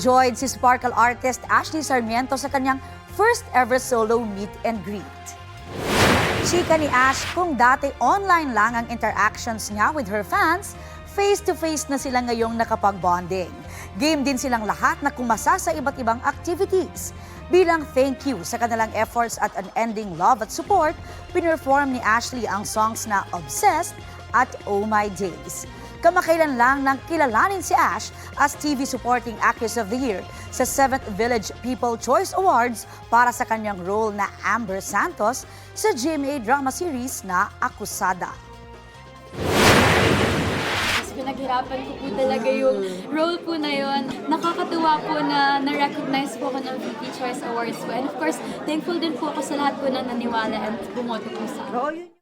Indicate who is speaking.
Speaker 1: Enjoyed si Sparkle artist Ashley Sarmiento sa kanyang first ever solo meet and greet. Chika ni Ash kung dati online lang ang interactions niya with her fans, face-to-face na sila ngayong nakapag-bonding. Game din silang lahat na kumasa sa iba't ibang activities. Bilang thank you sa kanilang efforts at unending love at support, pinerform ni Ashley ang songs na Obsessed at Oh My Days. Kamakailan lang nang kilalanin si Ash as TV Supporting Actress of the Year sa 7th Village People Choice Awards para sa kanyang role na Amber Santos sa GMA drama series na Akusada.
Speaker 2: Pinaghirapan ko po talaga yung role po na yun. Nakakatuwa po na na-recognize po ako ng VP Choice Awards po. And of course, thankful din po ako sa lahat po na naniwala at bumoto po sa akin.